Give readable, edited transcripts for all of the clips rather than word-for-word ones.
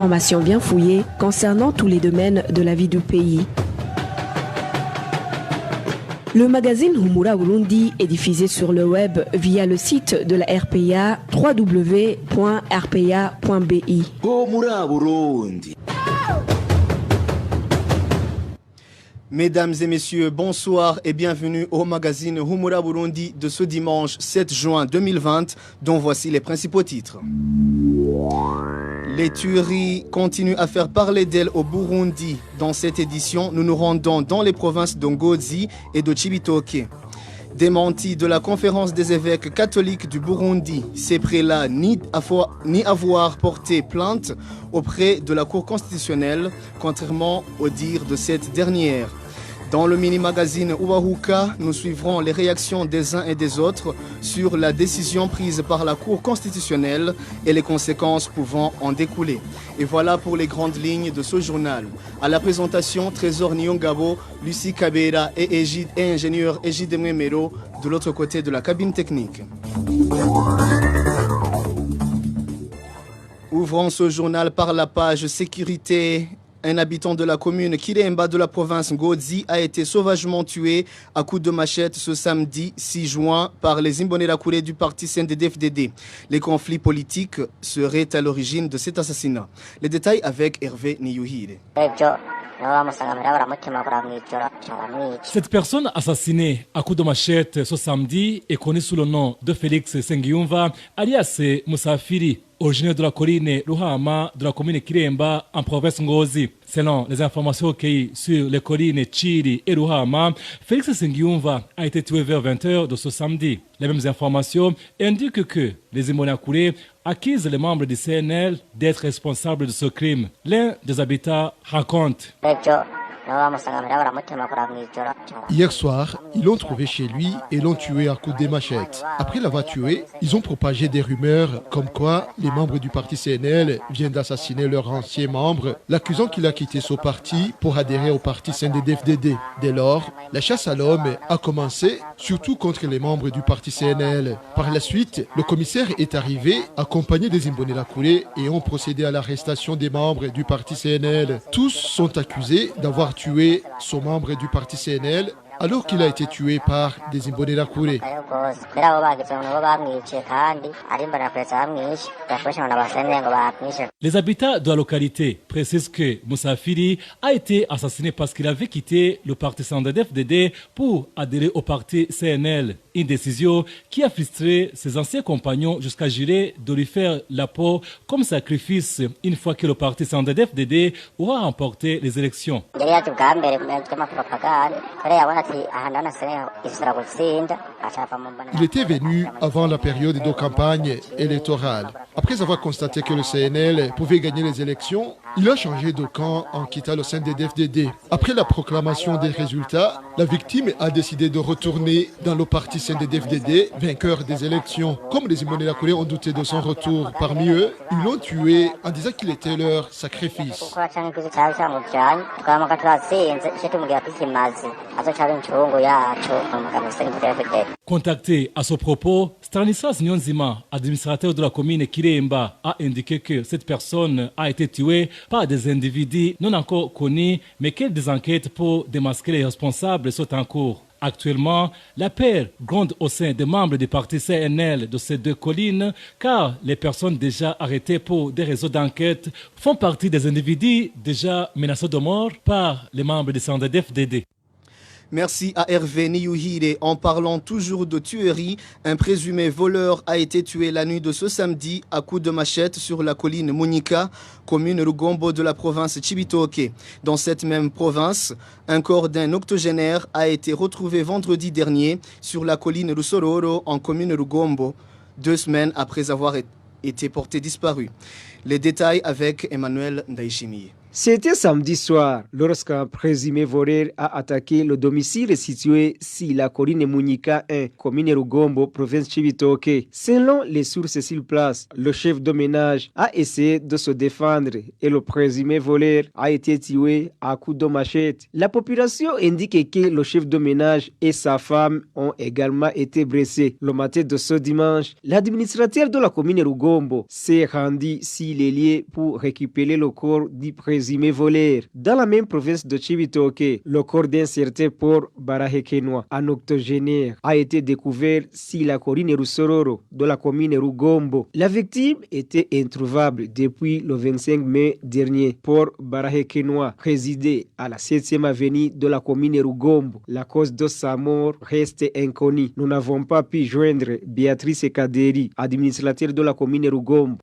Informations bien fouillées concernant tous les domaines de la vie du pays. Le magazine Humura Burundi est diffusé sur le web via le site de la RPA www.rpa.bi. Humura Burundi. Mesdames et messieurs, bonsoir et bienvenue au magazine Humura Burundi de ce dimanche 7 juin 2020, dont voici les principaux titres. Les tueries continuent à faire parler d'elles au Burundi. Dans cette édition, nous nous rendons dans les provinces de Ngozi et de Cibitoke. Démenti de la conférence des évêques catholiques du Burundi, ces prélats ni avoir porté plainte auprès de la Cour constitutionnelle, contrairement au dire de cette dernière. Dans le mini-magazine Uwahuka, nous suivrons les réactions des uns et des autres sur la décision prise par la Cour constitutionnelle et les conséquences pouvant en découler. Et voilà pour les grandes lignes de ce journal. À la présentation, Trésor Nyongabo, Lucie Kabera et ingénieur Égide Mwemero de l'autre côté de la cabine technique. Ouvrons ce journal par la page sécurité. Un habitant de la commune Kiremba de la province Ngozi a été sauvagement tué à coups de machette ce samedi 6 juin par les Imbonerakure du parti CNDD-FDD. Les conflits politiques seraient à l'origine de cet assassinat. Les détails avec Hervé Niyuhire. Cette personne assassinée à coups de machette ce samedi est connue sous le nom de Félix Sengiyumva, alias Musafiri, originaire de la colline Ruhama de la commune Kiremba en province Ngozi. Selon les informations recueillies sur les collines Chiri et Ruhama, Félix Sengiyumva a été tué vers 20h de ce samedi. Les mêmes informations indiquent que les Imbonerakure accusent les membres du CNL d'être responsables de ce crime. L'un des habitants raconte. Hier soir, ils l'ont trouvé chez lui et l'ont tué à coups de machettes. Après l'avoir tué, ils ont propagé des rumeurs comme quoi les membres du parti CNL viennent d'assassiner leur ancien membre, l'accusant qu'il a quitté son parti pour adhérer au parti CNDD-FDD. Dès lors, la chasse à l'homme a commencé, surtout contre les membres du parti CNL. Par la suite, le commissaire est arrivé, accompagné des Imbonerakure, et ont procédé à l'arrestation des membres du parti CNL. Tous sont accusés d'avoir tué son membre du parti CNL alors qu'il a été tué par des Imbonerakure. Les habitants de la localité précisent que Musafiri a été assassiné parce qu'il avait quitté le parti CNDD-FDD pour adhérer au parti CNL. Une décision qui a frustré ses anciens compagnons jusqu'à jurer de lui faire la peau comme sacrifice une fois que le parti CNDD-FDD aura remporté les élections. Il était venu avant la période de campagne électorale. Après avoir constaté que le CNL pouvait gagner les élections, il a changé de camp en quittant le CNDD-FDD. Après la proclamation des résultats, la victime a décidé de retourner dans le parti CNDD-FDD, vainqueur des élections. Comme les Imbonerakure ont douté de son retour parmi eux, ils l'ont tué en disant qu'il était leur sacrifice. Contacté à ce propos, Stanislas Nyonzima, administrateur de la commune Kiremba, a indiqué que cette personne a été tuée par des individus non encore connus, mais que des enquêtes pour démasquer les responsables sont en cours. Actuellement, la paix gronde au sein des membres du parti CNL de ces deux collines, car les personnes déjà arrêtées pour des réseaux d'enquête font partie des individus déjà menacés de mort par les membres du CNDD-FDD. Merci à Hervé Niyuhire. En parlant toujours de tuerie, un présumé voleur a été tué la nuit de ce samedi à coups de machette sur la colline Munika, commune Rugombo de la province Cibitoke. Dans cette même province, un corps d'un octogénaire a été retrouvé vendredi dernier sur la colline Rusororo en commune Rugombo, 2 semaines après avoir été porté disparu. Les détails avec Emmanuel Ndaishimiye. C'était samedi soir, lorsqu'un présumé voleur a attaqué le domicile situé sur la colline Munyika 1, commune Rugombo, province Chibitoke. Selon les sources sur place, le chef de ménage a essayé de se défendre et le présumé voleur a été tué à coups de machette. La population indique que le chef de ménage et sa femme ont également été blessés. Le matin de ce dimanche, l'administrateur de la commune Rugombo s'est rendu sur les lieux pour récupérer le corps du présumé voleur. Dans la même province de Chibitoke, le corps d'un certain Paul Barahekenwa, un octogénaire, a été découvert sur la colline Rusororo de la commune Rugombo. La victime était introuvable depuis le 25 mai dernier. Paul Barahekenwa résidait à la 7e avenue de la commune Rugombo. La cause de sa mort reste inconnue. Nous n'avons pas pu joindre Béatrice Kaderi, administrateur de la commune Rugombo.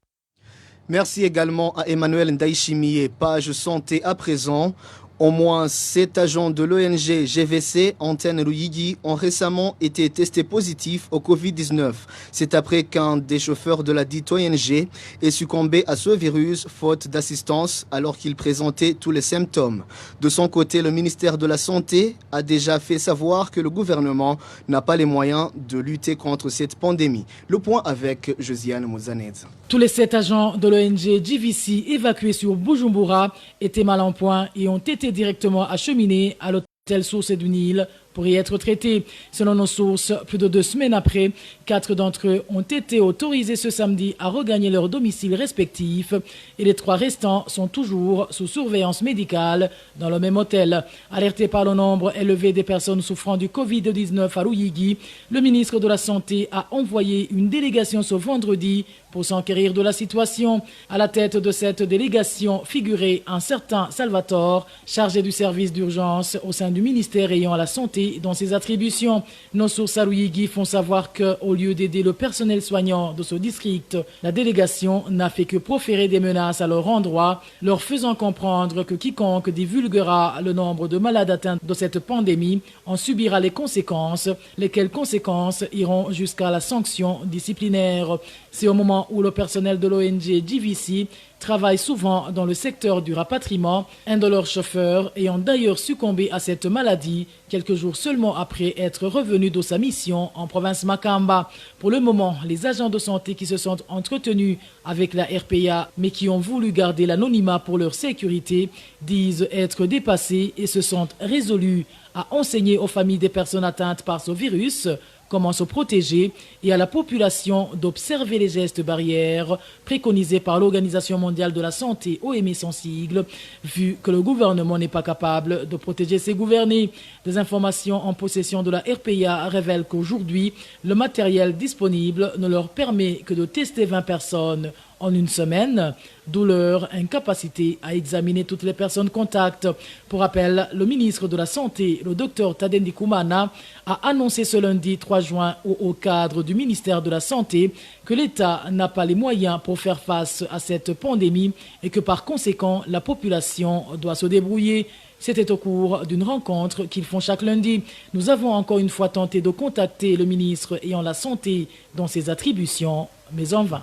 Merci également à Emmanuel Ndaïchimie, page santé à présent. Au moins 7 agents de l'ONG GVC Antenne Ruyigi ont récemment été testés positifs au Covid-19. C'est après qu'un des chauffeurs de la dite ONG ait succombé à ce virus faute d'assistance alors qu'il présentait tous les symptômes. De son côté, le ministère de la Santé a déjà fait savoir que le gouvernement n'a pas les moyens de lutter contre cette pandémie. Le point avec Josiane Mouzaned. Tous les 7 agents de l'ONG GVC évacués sur Bujumbura étaient mal en point et ont été directement acheminés à l'hôtel Source du Nil pour y être traités. Selon nos sources, plus de 2 semaines après, 4 d'entre eux ont été autorisés ce samedi à regagner leur domicile respectif et les 3 restants sont toujours sous surveillance médicale dans le même hôtel. Alerté par le nombre élevé des personnes souffrant du Covid-19 à Ruyigi, le ministre de la Santé a envoyé une délégation ce vendredi pour s'enquérir de la situation. À la tête de cette délégation figurait un certain Salvatore, chargé du service d'urgence au sein du ministère ayant à la santé dans ses attributions. Nos sources à Ruyigi font savoir qu'au lieu d'aider le personnel soignant de ce district, la délégation n'a fait que proférer des menaces à leur endroit, leur faisant comprendre que quiconque divulguera le nombre de malades atteints de cette pandémie en subira les conséquences, lesquelles conséquences iront jusqu'à la sanction disciplinaire. C'est au moment où le personnel de l'ONG GVC travaille souvent dans le secteur du rapatriement, un de leurs chauffeurs ayant d'ailleurs succombé à cette maladie quelques jours seulement après être revenu de sa mission en province Makamba. Pour le moment, les agents de santé qui se sont entretenus avec la RPA mais qui ont voulu garder l'anonymat pour leur sécurité disent être dépassés et se sentent résolus à enseigner aux familles des personnes atteintes par ce virus comment se protéger et à la population d'observer les gestes barrières préconisés par l'Organisation mondiale de la santé, OMS en sigle, vu que le gouvernement n'est pas capable de protéger ses gouvernés. Des informations en possession de la RPA révèlent qu'aujourd'hui, le matériel disponible ne leur permet que de tester 20 personnes en une semaine, d'où leur incapacité à examiner toutes les personnes contacts. Pour rappel, le ministre de la Santé, le Dr Tadendi Koumana, a annoncé ce lundi 3 juin au haut cadre du ministère de la Santé que l'État n'a pas les moyens pour faire face à cette pandémie et que par conséquent, la population doit se débrouiller. C'était au cours d'une rencontre qu'ils font chaque lundi. Nous avons encore une fois tenté de contacter le ministre ayant la santé dans ses attributions, mais en vain.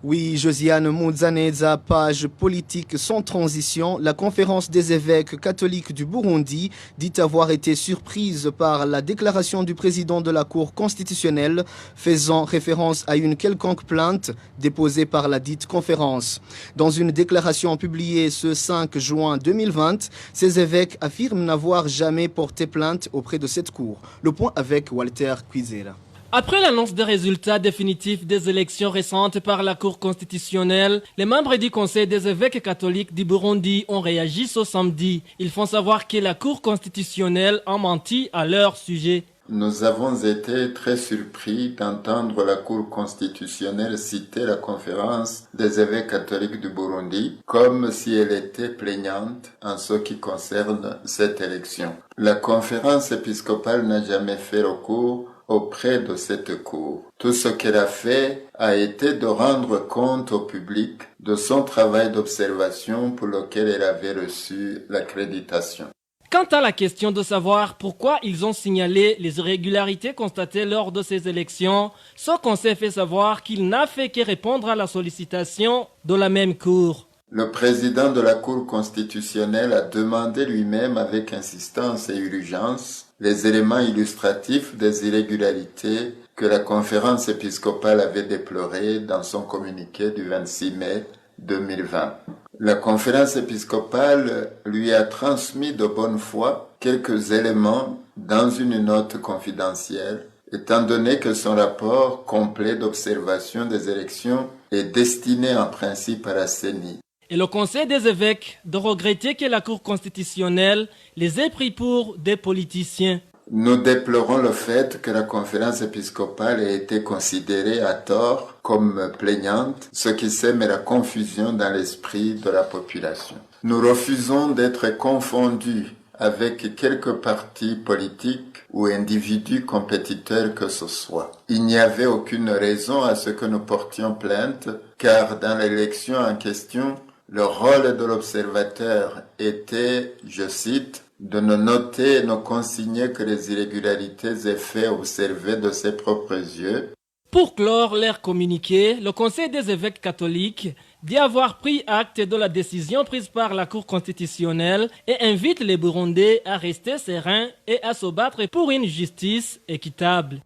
Oui, Josiane Mouzaneza, page politique sans transition. La conférence des évêques catholiques du Burundi dit avoir été surprise par la déclaration du président de la Cour constitutionnelle faisant référence à une quelconque plainte déposée par la dite conférence. Dans une déclaration publiée ce 5 juin 2020, ces évêques affirment n'avoir jamais porté plainte auprès de cette Cour. Le point avec Walter Quizera. Après l'annonce des résultats définitifs des élections récentes par la Cour constitutionnelle, les membres du Conseil des évêques catholiques du Burundi ont réagi ce samedi. Ils font savoir que la Cour constitutionnelle a menti à leur sujet. Nous avons été très surpris d'entendre la Cour constitutionnelle citer la conférence des évêques catholiques du Burundi comme si elle était plaignante en ce qui concerne cette élection. La conférence épiscopale n'a jamais fait recours auprès de cette Cour. Tout ce qu'elle a fait a été de rendre compte au public de son travail d'observation pour lequel elle avait reçu l'accréditation. Quant à la question de savoir pourquoi ils ont signalé les irrégularités constatées lors de ces élections, ce conseil fait savoir qu'il n'a fait que répondre à la sollicitation de la même Cour. Le président de la Cour constitutionnelle a demandé lui-même avec insistance et urgence les éléments illustratifs des irrégularités que la conférence épiscopale avait déplorées dans son communiqué du 26 mai 2020. La conférence épiscopale lui a transmis de bonne foi quelques éléments dans une note confidentielle, étant donné que son rapport complet d'observation des élections est destiné en principe à la CENI. Et le Conseil des évêques de regretter que la Cour constitutionnelle les ait pris pour des politiciens. Nous déplorons le fait que la conférence épiscopale ait été considérée à tort comme plaignante, ce qui sème la confusion dans l'esprit de la population. Nous refusons d'être confondus avec quelques partis politiques ou individus compétiteurs que ce soit. Il n'y avait aucune raison à ce que nous portions plainte, car dans l'élection en question, le rôle de l'observateur était, je cite, de ne noter et ne consigner que les irrégularités et faits observés de ses propres yeux. Pour clore leur communiqué, le Conseil des évêques catholiques dit avoir pris acte de la décision prise par la Cour constitutionnelle et invite les Burundais à rester sereins et à se battre pour une justice équitable.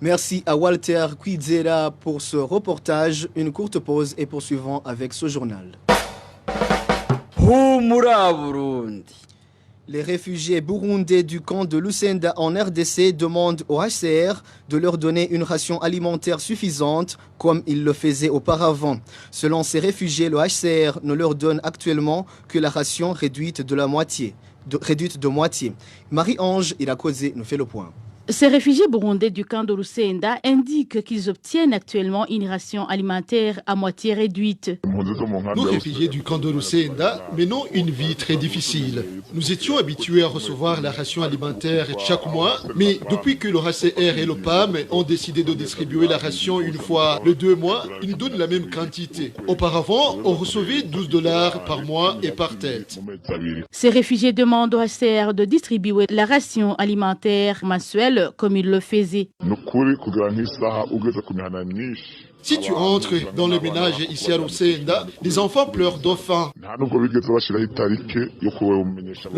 Merci à Walter Kwizera pour ce reportage. Une courte pause et poursuivons avec ce journal. Les réfugiés burundais du camp de Lusenda en RDC demandent au HCR de leur donner une ration alimentaire suffisante comme ils le faisaient auparavant. Selon ces réfugiés, le HCR ne leur donne actuellement que la ration réduite de moitié. Marie-Ange Irakoze nous fait le point. Ces réfugiés burundais du camp de Lusenda indiquent qu'ils obtiennent actuellement une ration alimentaire à moitié réduite. Nous, réfugiés du camp de Lusenda, menons une vie très difficile. Nous étions habitués à recevoir la ration alimentaire chaque mois, mais depuis que le HCR et le PAM ont décidé de distribuer la ration une fois les 2 mois, ils nous donnent la même quantité. Auparavant, on recevait $12 par mois et par tête. Ces réfugiés demandent au HCR de distribuer la ration alimentaire mensuelle comme il le faisait. Si tu entres dans le ménage ici à Lusenda, les enfants pleurent de faim. Le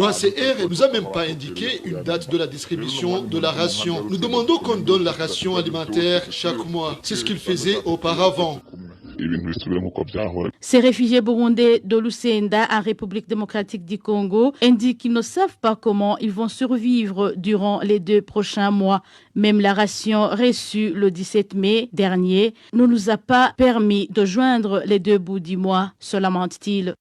HCR ne nous a même pas indiqué une date de la distribution de la ration. Nous demandons qu'on donne la ration alimentaire chaque mois. C'est ce qu'ils faisaient auparavant. Ces réfugiés burundais de Lusenda en République démocratique du Congo indiquent qu'ils ne savent pas comment ils vont survivre durant les 2 prochains mois. Même la ration reçue le 17 mai dernier ne nous a pas permis de joindre les 2 bouts du mois, se lamente-t-il.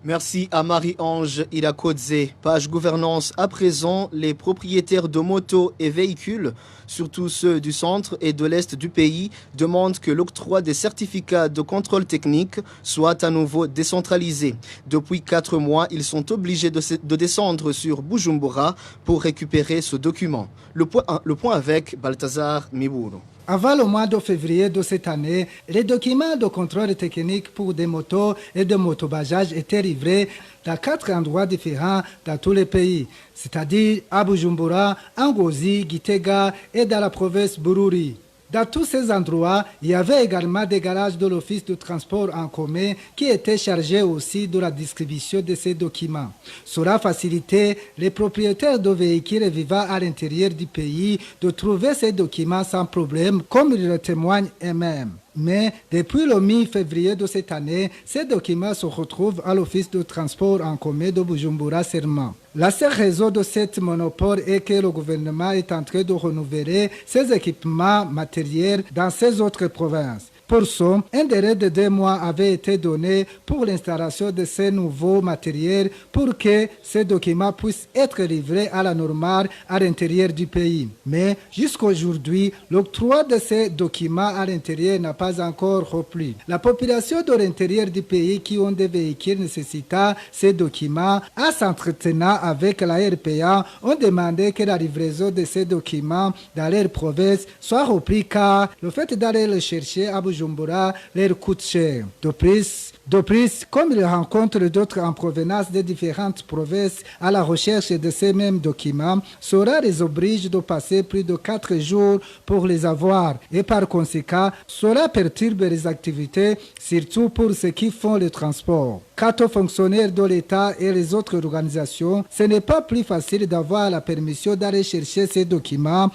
Merci à Marie-Ange Irakoze. Page gouvernance à présent, les propriétaires de motos et véhicules, surtout ceux du centre et de l'est du pays, demandent que l'octroi des certificats de contrôle technique soit à nouveau décentralisé. Depuis 4 mois, ils sont obligés de descendre sur Bujumbura pour récupérer ce document. Le point avec Balthazar Miburu. Avant le mois de février de cette année, les documents de contrôle technique pour des motos et de motobajages étaient livrés dans 4 endroits différents dans tous les pays, c'est-à-dire à Bujumbura, Ngozi, Gitega et dans la province Bururi. Dans tous ces endroits, il y avait également des garages de l'Office de transport en commun qui étaient chargés aussi de la distribution de ces documents. Cela facilitait les propriétaires de véhicules vivant à l'intérieur du pays de trouver ces documents sans problème, comme ils le témoignent eux-mêmes. Mais depuis le mi-février de cette année, ces documents se retrouvent à l'Office de transport en commun de Bujumbura seulement. La seule raison de cette monopole est que le gouvernement est en train de renouveler ses équipements matériels dans ces autres provinces. Pour ça, un délai de 2 mois avait été donné pour l'installation de ces nouveaux matériels pour que ces documents puissent être livrés à la normale à l'intérieur du pays. Mais jusqu'à aujourd'hui, l'octroi de ces documents à l'intérieur n'a pas encore repris. La population de l'intérieur du pays qui ont des véhicules nécessitant ces documents, en s'entretenant avec la RPA, ont demandé que la livraison de ces documents dans leur province soit reprise car le fait d'aller le chercher à Bujumbura leur coûte cher. De plus, De plus, comme il rencontre d'autres en provenance des différentes provinces à la recherche de ces mêmes documents, cela les oblige de passer plus de 4 jours pour les avoir et par conséquent, cela perturbe les activités, surtout pour ceux qui font le transport. Quant aux fonctionnaires de l'État et les autres organisations, ce n'est pas plus facile d'avoir la permission d'aller chercher ces documents.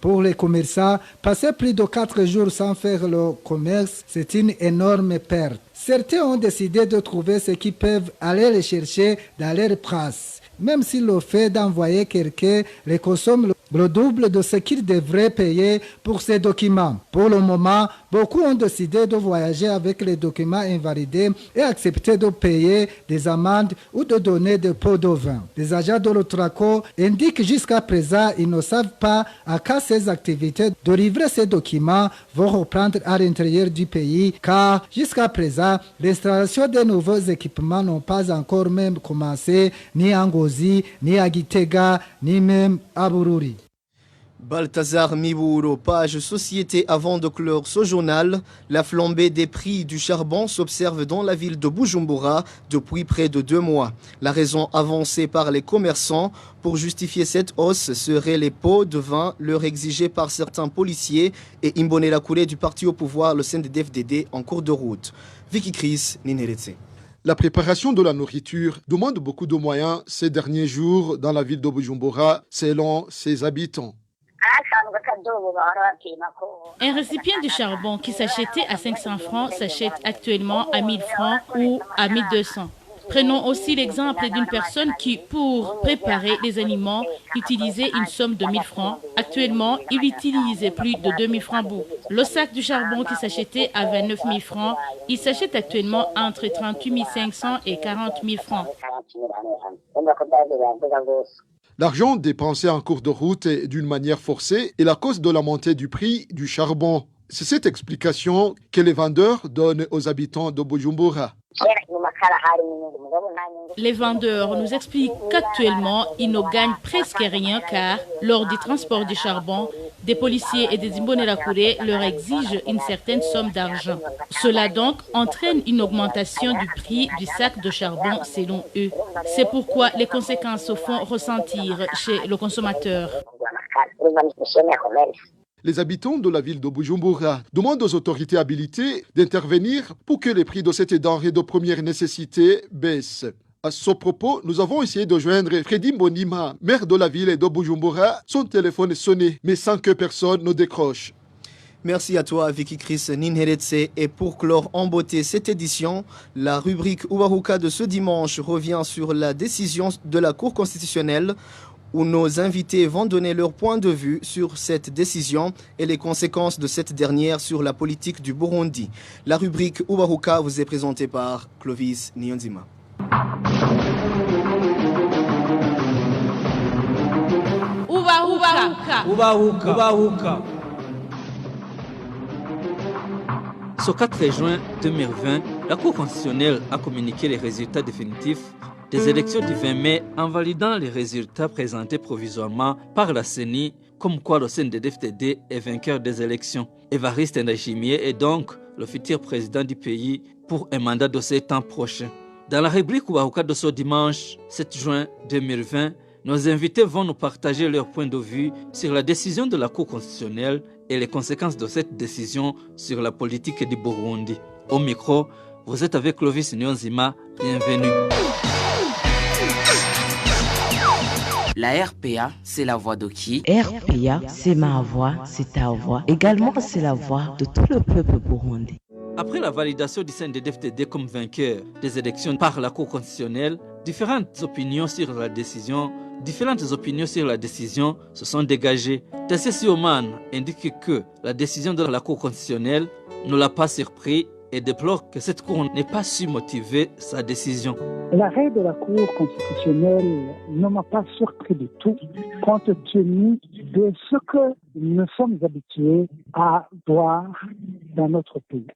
Pour les commerçants, passer plus de 4 jours sans faire le commerce, c'est une énorme perte. Certains ont décidé de trouver ce qu'ils peuvent aller les chercher dans leur place. Même si le fait d'envoyer quelqu'un les consomme le double de ce qu'ils devraient payer pour ces documents. Pour le moment, beaucoup ont décidé de voyager avec les documents invalidés et accepter de payer des amendes ou de donner des pots de vin. Les agents de l'Otraco indiquent jusqu'à présent ils ne savent pas à quand ces activités de livrer ces documents vont reprendre à l'intérieur du pays, car jusqu'à présent, l'installation des nouveaux équipements n'ont pas encore même commencé, ni en Gozi, ni à Gitega, ni même à Bururi. Balthazar Mibouro, page Société. Avant de clore ce journal, la flambée des prix du charbon s'observe dans la ville de Bujumbura depuis près de 2 mois. La raison avancée par les commerçants pour justifier cette hausse serait les pots de vin leur exigés par certains policiers et Imbonela Koulé du parti au pouvoir, le CNDD-FDD, en cours de route. Vicky Chris, Ninheretse. La préparation de la nourriture demande beaucoup de moyens ces derniers jours dans la ville de Bujumbura, selon ses habitants. Un récipient de charbon qui s'achetait à 500 francs s'achète actuellement à 1000 francs ou à 1200. Prenons aussi l'exemple d'une personne qui, pour préparer des aliments, utilisait une somme de 1000 francs. Actuellement, il utilise plus de 2000 francs bout. Le sac de charbon qui s'achetait à 29 000 francs, il s'achète actuellement entre 38 500 et 40 000 francs. L'argent dépensé en cours de route d'une manière forcée est la cause de la montée du prix du charbon. C'est cette explication que les vendeurs donnent aux habitants de Bujumbura. Les vendeurs nous expliquent qu'actuellement, ils ne gagnent presque rien car, lors du transport du charbon, des policiers et des Imbonela Koulé leur exigent une certaine somme d'argent. Cela donc entraîne une augmentation du prix du sac de charbon selon eux. C'est pourquoi les conséquences se font ressentir chez le consommateur. Les habitants de la ville de Bujumbura demandent aux autorités habilitées d'intervenir pour que les prix de cette denrée de première nécessité baissent. À ce propos, nous avons essayé de joindre Freddy Mbonima, maire de la ville de Bujumbura. Son téléphone est sonné, mais sans que personne ne décroche. Merci à toi, Vicky Chris Ninheretse. Et pour clore en beauté cette édition, la rubrique Uwaruka de ce dimanche revient sur la décision de la Cour constitutionnelle où nos invités vont donner leur point de vue sur cette décision et les conséquences de cette dernière sur la politique du Burundi. La rubrique Uwaruka vous est présentée par Clovis Nyonzima. Uwaruka. Ce 4 juin 2020, la Cour constitutionnelle a communiqué les résultats définitifs des élections du 20 mai en validant les résultats présentés provisoirement par la CENI, comme quoi le CNDD-FDD est vainqueur des élections. Évariste Ndayishimiye est donc le futur président du pays pour un mandat de 7 ans prochain. Dans la rubrique Uwaruka de ce dimanche 7 juin 2020, nos invités vont nous partager leur point de vue sur la décision de la Cour constitutionnelle et les conséquences de cette décision sur la politique du Burundi. Au micro, vous êtes avec Clovis Nyonzima. Bienvenue. La RPA, c'est la voix de qui? RPA, c'est ma voix, c'est ta voix. Également, c'est la voix de tout le peuple burundais. Après la validation du CNDD-FDD comme vainqueur des élections par la Cour constitutionnelle, différentes opinions sur la décision se sont dégagées. Tassé Sioman indique que la décision de la Cour constitutionnelle ne l'a pas surpris et déplore que cette Cour n'ait pas su motiver sa décision. L'arrêt de la Cour constitutionnelle ne m'a pas surpris du tout, compte tenu de ce que nous sommes habitués à voir dans notre pays.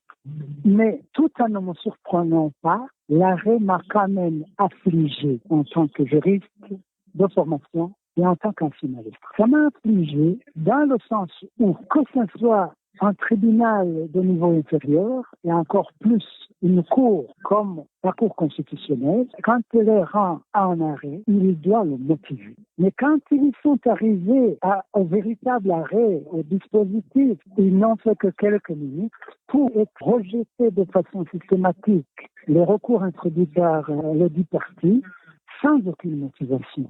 Mais tout en ne me surprenant pas, l'arrêt m'a quand même affligé en tant que juriste de formation et en tant qu'un finaliste. Ça m'a affligé dans le sens où, que ce soit un tribunal de niveau inférieur et encore plus une cour comme la Cour constitutionnelle, quand elle rend un arrêt, il doit le motiver. Mais quand ils sont arrivés au véritable arrêt, au dispositif, ils n'ont fait que quelques minutes pour être rejetés de façon systématique les recours introduits par les 10 parties sans aucune motivation.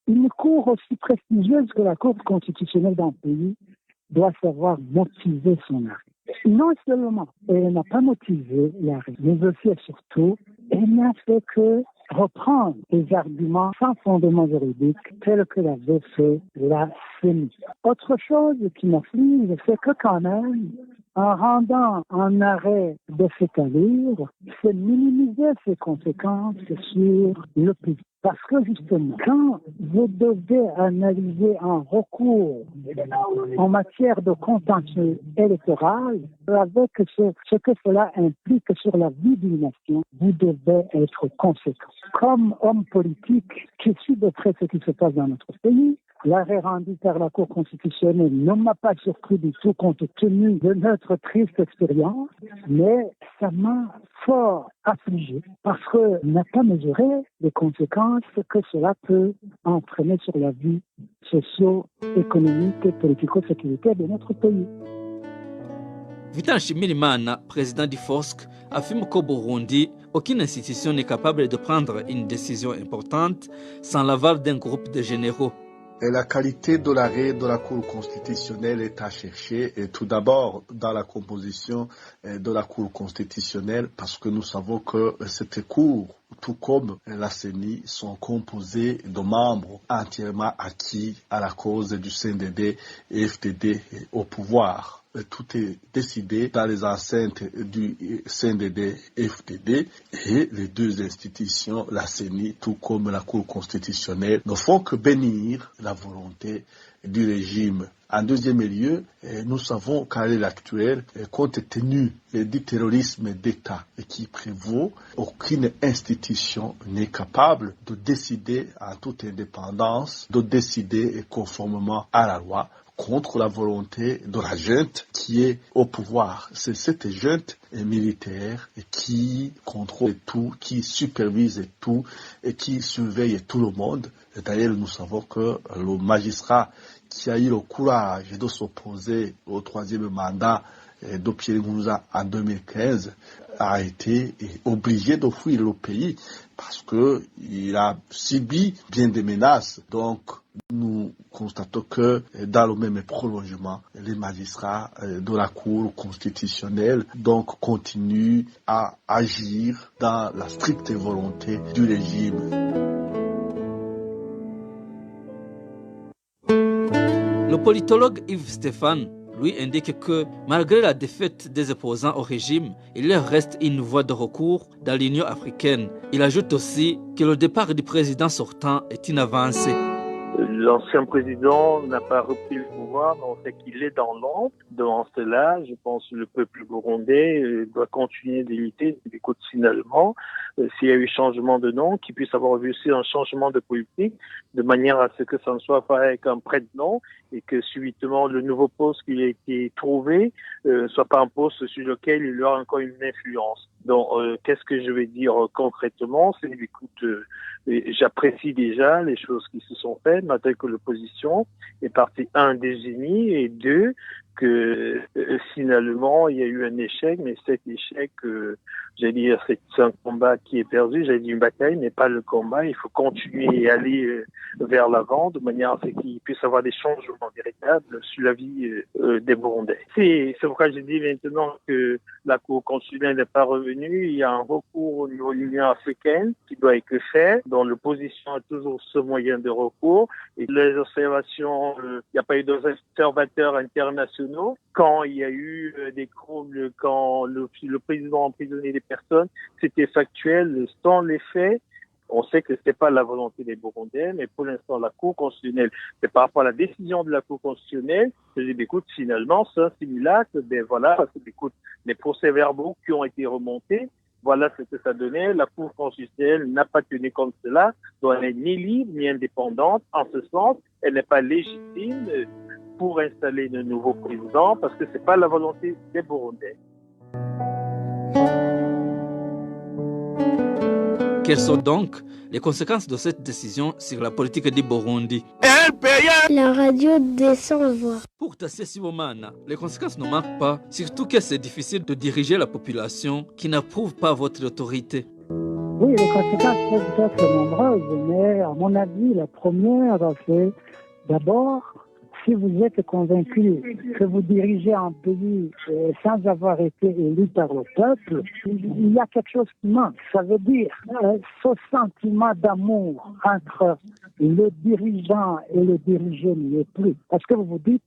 Une cour aussi prestigieuse que la Cour constitutionnelle d'un pays doit savoir motiver son arrêt. Non seulement elle n'a pas motivé l'arrêt, mais aussi et surtout, elle n'a fait que reprendre des arguments sans fondement juridique tels que l'avait fait la CENI. Autre chose qui m'afflige, c'est que quand même, en rendant un arrêt de cette allure, c'est minimiser ses conséquences sur le pays. Parce que justement, quand vous devez analyser un recours en matière de contentieux électoral, avec ce que cela implique sur la vie d'une nation, vous devez être conséquent. Comme homme politique qui suit de près ce qui se passe dans notre pays, l'arrêt rendu par la Cour constitutionnelle ne m'a pas surpris du tout compte tenu de notre triste expérience, mais ça m'a fort affligé parce qu'on n'a pas mesuré les conséquences que cela peut entraîner sur la vie socio-économique et politico-sécuritaire de notre pays. Vital Nshimirimana, président du FOSC, affirme qu'au Burundi, aucune institution n'est capable de prendre une décision importante sans l'aval d'un groupe de généraux. Et la qualité de l'arrêt de la Cour constitutionnelle est à chercher, et tout d'abord dans la composition de la Cour constitutionnelle, parce que nous savons que cette Cour, tout comme la CENI, sont composées de membres entièrement acquis à la cause du CNDD et FDD au pouvoir. Tout est décidé dans les enceintes du CNDD-FDD et les deux institutions, la CENI, tout comme la Cour constitutionnelle, ne font que bénir la volonté du régime. En deuxième lieu, nous savons qu'à l'heure actuelle, compte tenu du terrorisme d'État qui prévaut, aucune institution n'est capable de décider en toute indépendance, de décider conformément à la loi, contre la volonté de la junte qui est au pouvoir. C'est cette junte militaire qui contrôle tout, qui supervise tout et qui surveille tout le monde. Et d'ailleurs, nous savons que le magistrat qui a eu le courage de s'opposer au troisième mandat de Pierre Nkurunziza en 2015 a été obligé de fuir le pays parce qu'il a subi bien des menaces. Donc, nous constatons que dans le même prolongement, les magistrats de la Cour constitutionnelle donc continuent à agir dans la stricte volonté du régime. Le politologue Yves Stéphane lui indique que malgré la défaite des opposants au régime, il leur reste une voie de recours dans l'Union africaine. Il ajoute aussi que le départ du président sortant est une avancée. L'ancien président n'a pas repris le pouvoir, mais on sait qu'il est dans l'ombre. Devant cela, je pense que le peuple burundais doit continuer d'imiter, d'écoute finalement, s'il y a eu changement de nom, qu'il puisse avoir vu aussi un changement de politique, de manière à ce que ça ne soit pas avec un prête-nom et que subitement le nouveau poste qui a été trouvé soit pas un poste sur lequel il y aura encore une influence. Donc, qu'est-ce que je vais dire concrètement? C'est, écoute, j'apprécie déjà les choses qui se sont faites, malgré que l'opposition est partie, un, désunie, et deux, que finalement, il y a eu un échec, mais cet échec, j'allais dire, c'est un combat qui est perdu, j'allais dire une bataille, mais pas le combat. Il faut continuer et aller vers l'avant, de manière à ce qu'il puisse avoir des changements véritables sur la vie des Burundais. C'est pourquoi je dis maintenant que la Cour constitutionnelle n'est pas revenue. Il y a un recours au niveau de l'Union africaine qui doit être fait, dont l'opposition a toujours ce moyen de recours. Et les observations, il n'y a pas eu d'observateurs internationaux. Quand il y a eu des troubles, quand le président a emprisonné des personnes, c'était factuel, sans les faits. On sait que c'était pas la volonté des Burundais, mais pour l'instant, la Cour constitutionnelle, c'est par rapport à la décision de la Cour constitutionnelle, je dis, écoute, finalement, c'est un simulacre, voilà, parce que, écoute, les procès-verbaux qui ont été remontés, voilà ce que ça donnait. La Cour constitutionnelle n'a pas tenu compte de cela, donc elle n'est ni libre, ni indépendante. En ce sens, elle n'est pas légitime pour installer le nouveau président parce que c'est pas la volonté des Burundais. Quelles sont donc les conséquences de cette décision sur la politique du Burundi? La radio des sans-voix. Pour Tassia Sibomana, les conséquences ne manquent pas, surtout que c'est difficile de diriger la population qui n'approuve pas votre autorité. Oui, les conséquences peuvent être nombreuses, mais à mon avis, la première, c'est d'abord, si vous êtes convaincu que vous dirigez un pays sans avoir été élu par le peuple, il y a quelque chose qui manque. Ça veut dire ce sentiment d'amour entre le dirigeant et le dirigé n'y est plus. Parce que vous vous dites,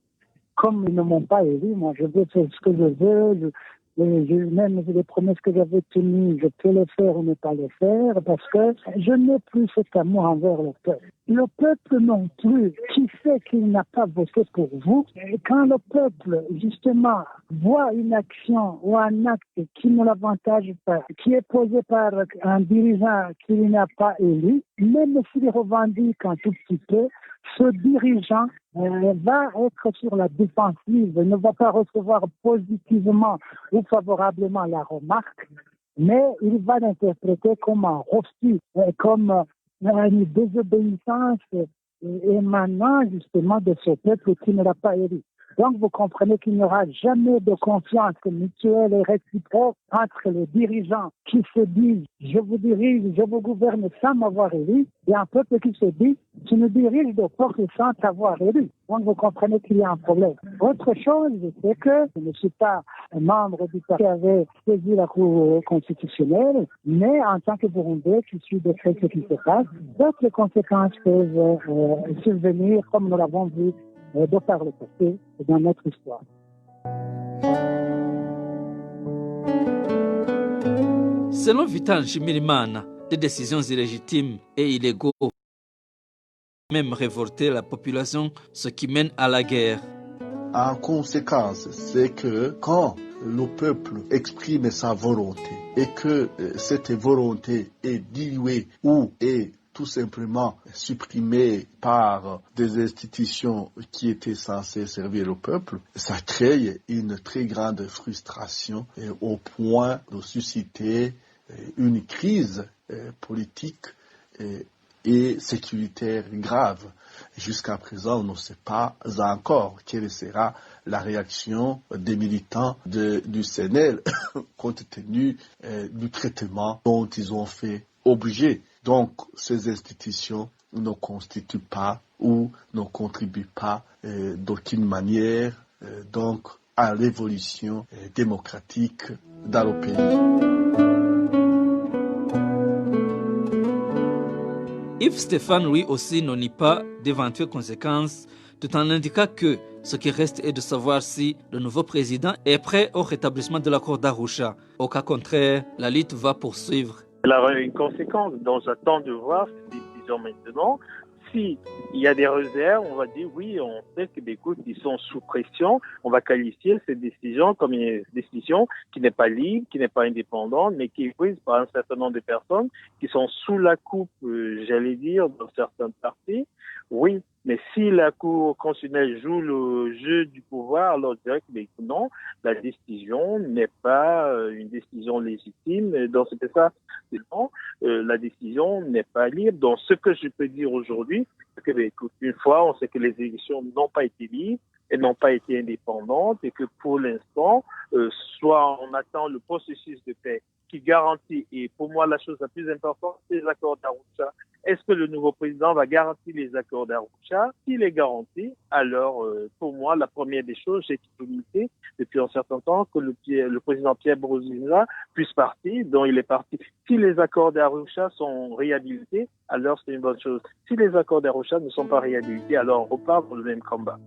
comme ils ne m'ont pas élu, moi je veux faire ce que je veux, même les promesses que j'avais tenues, je peux les faire ou ne pas les faire, parce que je n'ai plus cet amour envers le peuple. Le peuple non plus, qui fait qu'il n'a pas voté pour vous, et quand le peuple, justement, voit une action ou un acte qui ne l'avantage pas, qui est posé par un dirigeant qu'il n'a pas élu, même s'il revendique un tout petit peu, ce dirigeant va être sur la défensive, ne va pas recevoir positivement ou favorablement la remarque, mais il va l'interpréter comme un refus, comme une désobéissance émanant justement de ce peuple qui ne l'a pas élu. Donc vous comprenez qu'il n'y aura jamais de confiance mutuelle et réciproque entre les dirigeants qui se disent « je vous dirige, je vous gouverne sans m'avoir élu » et un peuple qui se dit « tu nous diriges de force sans t'avoir élu ». Donc vous comprenez qu'il y a un problème. Autre chose, c'est que je ne suis pas un membre du parti qui avait saisi la Cour constitutionnelle, mais en tant que Burundais qui suis de fait ce qui se passe, d'autres conséquences peuvent survenir comme nous l'avons vu de par le passé dans notre histoire. Selon Vital Nshimirimana, des décisions illégitimes et illégaux même révolter la population, ce qui mène à la guerre. En conséquence, c'est que quand le peuple exprime sa volonté et que cette volonté est diluée ou est tout simplement supprimée par des institutions qui étaient censées servir le peuple, ça crée une très grande frustration au point de susciter une crise politique et sécuritaire grave. Jusqu'à présent, on ne sait pas encore quelle sera la réaction des militants du CNL compte tenu du traitement dont ils ont fait objet. Donc, ces institutions ne constituent pas ou ne contribuent pas d'aucune manière donc à l'évolution démocratique dans le pays. Yves Stéphane, lui aussi, ne nie pas d'éventuelles conséquences, tout en indiquant que ce qui reste est de savoir si le nouveau président est prêt au rétablissement de l'accord d'Arusha. Au cas contraire, la lutte va poursuivre. Il y aura une conséquence, donc j'attends de voir ces décisions maintenant. S'il y a des réserves, on va dire oui, on sait que écoute, ils sont sous pression. On va qualifier ces décisions comme une décision qui n'est pas libre, qui n'est pas indépendante, mais qui est prise par un certain nombre de personnes qui sont sous la coupe, j'allais dire, dans certains partis. Oui, mais si la Cour constitutionnelle joue le jeu du pouvoir, alors je dirais que non, la décision n'est pas une décision légitime. Donc c'était ça. Non, la décision n'est pas libre. Donc ce que je peux dire aujourd'hui, c'est que écoute, une fois, on sait que les élections n'ont pas été libres et n'ont pas été indépendantes et que pour l'instant, soit on attend le processus de paix qui garantit, et pour moi la chose la plus importante, c'est les accords d'Arusha. Est-ce que le nouveau président va garantir les accords d'Arusha? S'il les garantit, alors pour moi la première des choses, c'est qu'il limiter depuis un certain temps que le président Pierre Nkurunziza puisse partir, dont il est parti. Si les accords d'Arusha sont réhabilités, alors c'est une bonne chose. Si les accords d'Arusha ne sont pas réhabilités, alors on repart dans le même combat.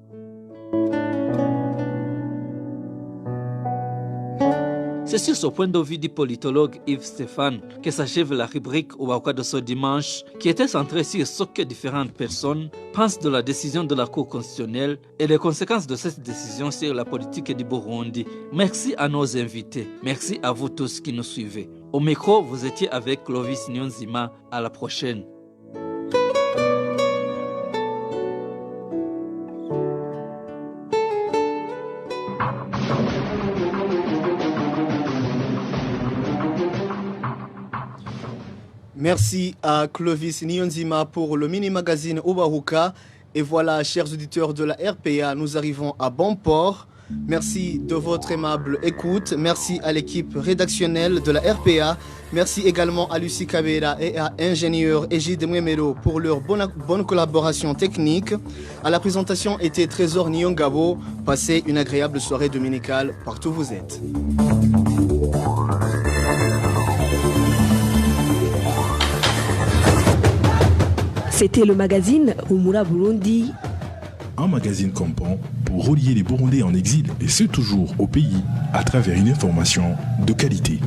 C'est sur ce point de vue du politologue Yves Stéphane que s'achève la rubrique Ouaka de ce dimanche, qui était centrée sur ce que différentes personnes pensent de la décision de la Cour constitutionnelle et les conséquences de cette décision sur la politique du Burundi. Merci à nos invités. Merci à vous tous qui nous suivez. Au micro, vous étiez avec Clovis Nyonzima. À la prochaine. Merci à Clovis Nyonzima pour le mini-magazine Obahuka. Et voilà, chers auditeurs de la RPA, nous arrivons à bon port. Merci de votre aimable écoute. Merci à l'équipe rédactionnelle de la RPA. Merci également à Lucie Kabera et à ingénieur Egide Mwemero pour leur bonne collaboration technique. À la présentation était Trésor Nyongabo. Passez une agréable soirée dominicale partout où vous êtes. C'était le magazine Humura Burundi. Un magazine comprend pour relier les Burundais en exil et ceux toujours au pays à travers une information de qualité.